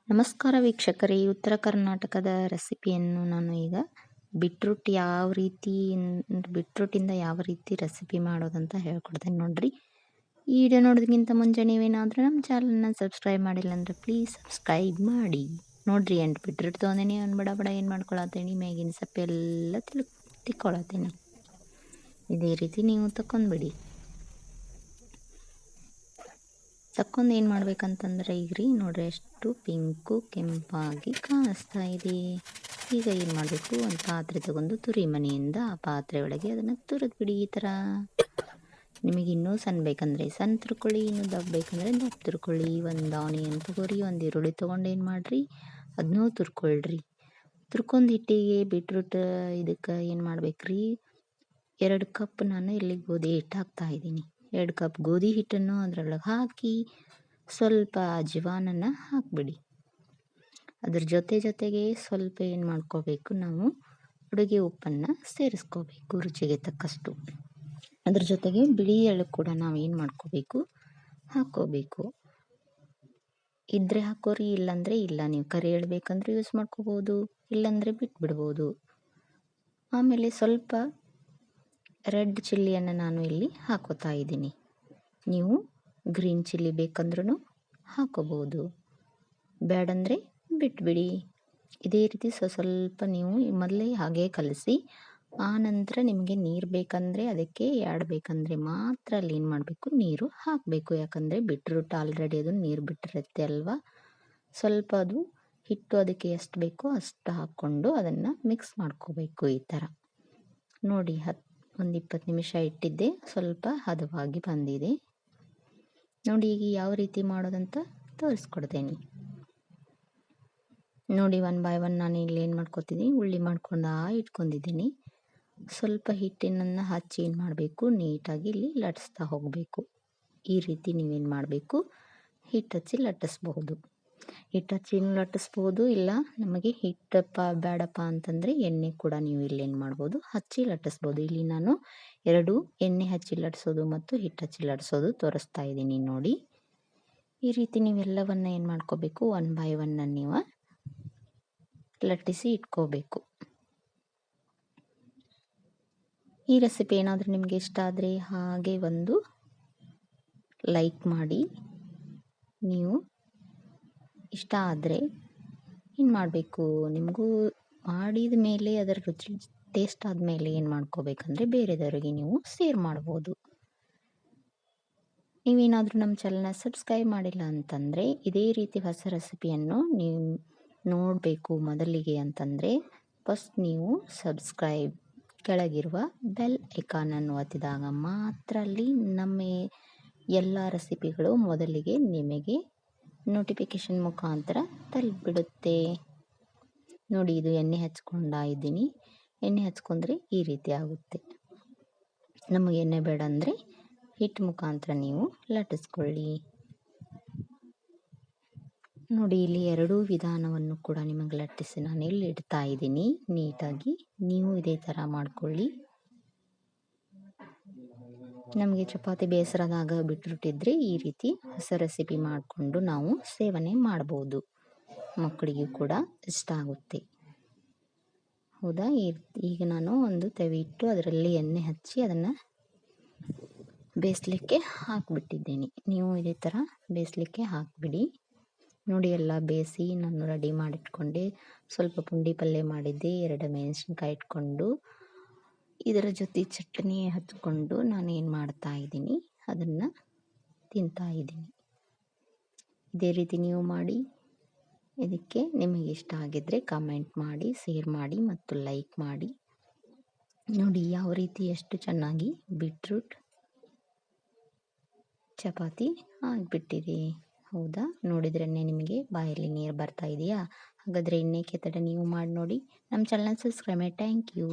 ನಮಸ್ಕಾರ ವೀಕ್ಷಕರೇ, ಉತ್ತರ ಕರ್ನಾಟಕದ ರೆಸಿಪಿಯನ್ನು ನಾನು ಈಗ ಬೀಟ್ರೂಟಿಂದ ಯಾವ ರೀತಿ ರೆಸಿಪಿ ಮಾಡೋದಂತ ಹೇಳ್ಕೊಡ್ತೇನೆ ನೋಡ್ರಿ. ಈ ವಿಡಿಯೋ ನೋಡೋದಕ್ಕಿಂತ ಮುಂಚೆ ನೀವೇನಾದರೂ ನಮ್ಮ ಚಾನಲ್ನ ಸಬ್ಸ್ಕ್ರೈಬ್ ಮಾಡಿಲ್ಲ ಅಂದರೆ ಪ್ಲೀಸ್ ಸಬ್ಸ್ಕ್ರೈಬ್ ಮಾಡಿ ನೋಡ್ರಿ. ಅಂಡ್ ಬೀಟ್ರೂಟ್ ತೊಗೊಂಡೇನಿ, ಒಂದು ಬಡ ಏನು ಮಾಡ್ಕೊಳತ್ತೇನಿ, ಮೇಗಿನ ಸಪ್ಪೆಲ್ಲ ತಿಕ್ಕೊಳತ್ತೇನಿ. ಇದೇ ರೀತಿ ನೀವು ತಗೊಂಡ್ಬಿಡಿ. ತಕ್ಕೊಂಡು ಏನು ಮಾಡ್ಬೇಕಂತಂದ್ರೆ ಈಗ ರೀ ನೋಡ್ರಿ, ಎಷ್ಟು ಪಿಂಕು ಕೆಂಪಾಗಿ ಕಾಣಿಸ್ತಾ ಇದೆ. ಈಗ ಏನು ಮಾಡಬೇಕು, ಒಂದು ಪಾತ್ರೆ ತಗೊಂಡು ತುರಿ ಮನೆಯಿಂದ ಆ ಪಾತ್ರೆ ಒಳಗೆ ಅದನ್ನು ತುರಿದ್ಬಿಡಿ. ಈ ಥರ ನಿಮಗೆ ಇನ್ನೂ ಸಣ್ಣ ಬೇಕಂದರೆ ಸಣ್ಣ ತುರ್ಕೊಳ್ಳಿ, ಇನ್ನೂ ದಪ್ಪ ಬೇಕಂದರೆ ದಪ್ಪ ತುರ್ಕೊಳ್ಳಿ. ಒಂದು ಆನಿಯನ್ ತಗೋರಿ, ಒಂದು ಈರುಳ್ಳಿ ತೊಗೊಂಡು ಏನು ಮಾಡಿರಿ, ಅದನ್ನೂ ತುರ್ಕೊಳ್ರಿ. ತುರ್ಕೊಂಡು ಹಿಟ್ಟಿಗೆ ಬೀಟ್ರೂಟ್ ಇದಕ್ಕೆ ಏನು ಮಾಡ್ಬೇಕ್ರಿ, 2 ಕಪ್ ನಾನು ಇಲ್ಲಿ ಗೋಧಿ ಹಿಟ್ಟು ಹಾಕ್ತಾಯಿದ್ದೀನಿ. 2 ಕಪ್ ಗೋಧಿ ಹಿಟ್ಟನ್ನು ಅದರೊಳಗೆ ಹಾಕಿ ಸ್ವಲ್ಪ ಅಜ್ವಾನನ್ನು ಹಾಕಿಬಿಡಿ. ಅದ್ರ ಜೊತೆಗೆ ಸ್ವಲ್ಪ ಏನು ಮಾಡ್ಕೋಬೇಕು, ನಾವು ಅಡುಗೆ ಉಪ್ಪನ್ನು ಸೇರಿಸ್ಕೋಬೇಕು ರುಚಿಗೆ ತಕ್ಕಷ್ಟು. ಅದ್ರ ಜೊತೆಗೆ ಬಿಳಿ ಎಳ್ಳು ಕೂಡ ನಾವು ಏನು ಮಾಡ್ಕೋಬೇಕು, ಹಾಕ್ಕೋಬೇಕು. ಇದ್ರೆ ಹಾಕೋರಿ, ಇಲ್ಲಾಂದರೆ ಇಲ್ಲ. ನೀವು ಕರಿ ಎಳ್ಳು ಬೇಕಂದ್ರೆ ಯೂಸ್ ಮಾಡ್ಕೋಬೋದು, ಇಲ್ಲಾಂದರೆ ಬಿಟ್ಬಿಡ್ಬೋದು. ಆಮೇಲೆ ಸ್ವಲ್ಪ ರೆಡ್ ಚಿಲ್ಲಿಯನ್ನು ನಾನು ಇಲ್ಲಿ ಹಾಕೋತಾ ಇದ್ದೀನಿ. ನೀವು ಗ್ರೀನ್ ಚಿಲ್ಲಿ ಬೇಕಂದ್ರೂ ಹಾಕೋಬೋದು, ಬೇಡಂದರೆ ಬಿಟ್ಬಿಡಿ. ಇದೇ ರೀತಿ ಸ್ವಲ್ಪ ನೀವು ಮೊದಲೇ ಹಾಗೆ ಕಲಸಿ, ಆನಂತರ ನಿಮಗೆ ನೀರು ಬೇಕಂದರೆ ಅದಕ್ಕೆ ಬೇಕಂದರೆ ಮಾತ್ರ ಅಲ್ಲಿ ಏನು ಮಾಡಬೇಕು, ನೀರು ಹಾಕಬೇಕು. ಯಾಕಂದರೆ ಬೀಟ್ರೂಟ್ ಆಲ್ರೆಡಿ ಅದು ನೀರು ಬಿಟ್ಟಿರುತ್ತೆ ಅಲ್ವಾ. ಸ್ವಲ್ಪ ಅದು ಹಿಟ್ಟು ಅದಕ್ಕೆ ಎಷ್ಟು ಬೇಕೋ ಅಷ್ಟು ಹಾಕ್ಕೊಂಡು ಅದನ್ನು ಮಿಕ್ಸ್ ಮಾಡ್ಕೋಬೇಕು. ಈ ಥರ ನೋಡಿ, ಒಂದು 20 ನಿಮಿಷ ಇಟ್ಟಿದ್ದೆ, ಸ್ವಲ್ಪ ಹದವಾಗಿ ಬಂದಿದೆ ನೋಡಿ. ಈಗ ಯಾವ ರೀತಿ ಮಾಡೋದಂತ ತೋರಿಸ್ಕೊಡ್ತೇನೆ ನೋಡಿ. 1 ಬೈ 1 ನಾನು ಇಲ್ಲಿ ಏನು ಮಾಡ್ಕೊತಿದ್ದೀನಿ, ಉಳ್ಳಿ ಮಾಡ್ಕೊಂಡು ಇಟ್ಕೊಂಡಿದ್ದೀನಿ. ಸ್ವಲ್ಪ ಹಿಟ್ಟಿನನ್ನು ಹಚ್ಚಿ ಏನು ಮಾಡಬೇಕು, ನೀಟಾಗಿ ಇಲ್ಲಿ ಲಟ್ಟಿಸ್ತಾ ಹೋಗಬೇಕು. ಈ ರೀತಿ ನೀವೇನು ಮಾಡಬೇಕು, ಹಿಟ್ಟು ಹಚ್ಚಿ ಲಟ್ಟಿಸ್ಬಹುದು. ಹಿಟ್ಟು ಹಚ್ಚಿ ಲಟ್ಟಿಸ್ಬೋದು, ಇಲ್ಲ ನಮಗೆ ಹಿಟ್ಟಪ್ಪ ಬೇಡಪ್ಪ ಅಂತಂದರೆ ಎಣ್ಣೆ ಕೂಡ ನೀವು ಇಲ್ಲಿ ಏನು ಮಾಡ್ಬೋದು, ಹಚ್ಚಿ ಲಟ್ಟಿಸ್ಬೋದು. ಇಲ್ಲಿ ನಾನು 2 ಎಣ್ಣೆ ಹಚ್ಚಿ ಲಟ್ಟಿಸೋದು ಮತ್ತು ಹಿಟ್ಟು ಹಚ್ಚಿ ಲಟ್ಟಿಸೋದು ತೋರಿಸ್ತಾ ಇದ್ದೀನಿ ನೋಡಿ. ಈ ರೀತಿ ನೀವೆಲ್ಲವನ್ನ ಏನು ಮಾಡ್ಕೋಬೇಕು, 1 ಬೈ 1 ನೀವು ಲಟ್ಟಿಸಿ ಇಟ್ಕೋಬೇಕು. ಈ ರೆಸಿಪಿ ಏನಾದರೂ ನಿಮಗೆ ಇಷ್ಟ ಆದರೆ ಹಾಗೆ ಒಂದು ಲೈಕ್ ಮಾಡಿ. ನೀವು ಇಷ್ಟ ಆದರೆ ಏನು ಮಾಡಬೇಕು, ನಿಮಗೂ ಮಾಡಿದ ಮೇಲೆ ಅದರ ರುಚಿ ಟೇಸ್ಟ್ ಆದಮೇಲೆ ಏನು ಮಾಡ್ಕೋಬೇಕಂದ್ರೆ ಬೇರೆದವರಿಗೆ ನೀವು ಶೇರ್ ಮಾಡ್ಬೋದು. ನೀವೇನಾದರೂ ನಮ್ಮ ಚಾನಲ್ನ ಸಬ್ಸ್ಕ್ರೈಬ್ ಮಾಡಿಲ್ಲ ಅಂತಂದರೆ ಇದೇ ರೀತಿ ಹೊಸ ರೆಸಿಪಿಯನ್ನು ನೀವು ನೋಡಬೇಕು ಮೊದಲಿಗೆ ಅಂತಂದರೆ ಫಸ್ಟ್ ನೀವು ಸಬ್ಸ್ಕ್ರೈಬ್ ಕೆಳಗಿರುವ ಬೆಲ್ ಐಕಾನನ್ನು ಒತ್ತಿದಾಗ ಮಾತ್ರ ಅಲ್ಲಿ ನಮ್ಮ ಎಲ್ಲ ರೆಸಿಪಿಗಳು ಮೊದಲಿಗೆ ನಿಮಗೆ ನೋಟಿಫಿಕೇಷನ್ ಮುಖಾಂತರ ತಲುಪಿಬಿಡುತ್ತೆ ನೋಡಿ. ಇದು ಎಣ್ಣೆ ಹಚ್ಕೊಂಡಿದ್ದೀನಿ. ಎಣ್ಣೆ ಹಚ್ಕೊಂಡ್ರೆ ಈ ರೀತಿ ಆಗುತ್ತೆ. ನಮಗೆ ಎಣ್ಣೆ ಬೇಡ ಅಂದರೆ ಹಿಟ್ಟು ಮುಖಾಂತರ ನೀವು ಲಟ್ಟಿಸ್ಕೊಳ್ಳಿ ನೋಡಿ. ಇಲ್ಲಿ 2 ವಿಧಾನವನ್ನು ಕೂಡ ನಿಮಗೆ ಲಟ್ಟಿಸಿ ನಾನು ಇಲ್ಲಿ ಇಡ್ತಾ ಇದ್ದೀನಿ ನೀಟಾಗಿ. ನೀವು ಇದೇ ಥರ ಮಾಡ್ಕೊಳ್ಳಿ. ನಮಗೆ ಚಪಾತಿ ಬೇಸರದಾಗ ಬಿಟ್ಬಿಟ್ಟಿದ್ರೆ ಈ ರೀತಿ ಹೊಸ ರೆಸಿಪಿ ಮಾಡಿಕೊಂಡು ನಾವು ಸೇವನೆ ಮಾಡ್ಬೋದು. ಮಕ್ಕಳಿಗೂ ಕೂಡ ಇಷ್ಟ ಆಗುತ್ತೆ, ಹೌದಾ. ಈಗ ನಾನು ಒಂದು ತವಿ ಇಟ್ಟು ಅದರಲ್ಲಿ ಎಣ್ಣೆ ಹಚ್ಚಿ ಅದನ್ನು ಬೇಯಿಸ್ಲಿಕ್ಕೆ ಹಾಕಿಬಿಟ್ಟಿದ್ದೀನಿ. ನೀವು ಇದೇ ಥರ ಬೇಯಿಸ್ಲಿಕ್ಕೆ ಹಾಕಿಬಿಡಿ ನೋಡಿ. ಎಲ್ಲ ಬೇಯಿಸಿ ನಾನು ರೆಡಿ ಮಾಡಿಟ್ಕೊಂಡೆ. ಸ್ವಲ್ಪ ಪುಂಡಿ ಪಲ್ಯ ಮಾಡಿದ್ದೆ, 2 ಮೆಣಸಿನ್ಕಾಯಿ ಇಟ್ಕೊಂಡು ಇದರ ಜೊತೆ ಚಟ್ನಿ ಹಚ್ಕೊಂಡು ನಾನು ಏನು ಮಾಡ್ತಾ ಇದ್ದೀನಿ, ಅದನ್ನು ತಿಂತಾ ಇದ್ದೀನಿ. ಇದೇ ರೀತಿ ನೀವು ಮಾಡಿ. ಇದಕ್ಕೆ ನಿಮಗೆ ಇಷ್ಟ ಆಗಿದ್ದರೆ ಕಮೆಂಟ್ ಮಾಡಿ, ಶೇರ್ ಮಾಡಿ ಮತ್ತು ಲೈಕ್ ಮಾಡಿ ನೋಡಿ. ಯಾವ ರೀತಿ ಎಷ್ಟು ಚೆನ್ನಾಗಿ ಬೀಟ್ರೂಟ್ ಚಪಾತಿ ಆಗಿಬಿಟ್ಟಿದೆ, ಹೌದಾ. ನೋಡಿದ್ರೇ ನಿಮಗೆ ಬಾಯಲ್ಲಿ ನೀರು ಬರ್ತಾ ಇದೆಯಾ? ಹಾಗಾದರೆ ಇನ್ನೇಕೆ ತಡ, ನೀವು ಮಾಡಿ ನೋಡಿ. ನಮ್ಮ ಚಾನಲ್ ಸಬ್ಸ್ಕ್ರೈಬ್ ಮಾಡಿ. Thank you.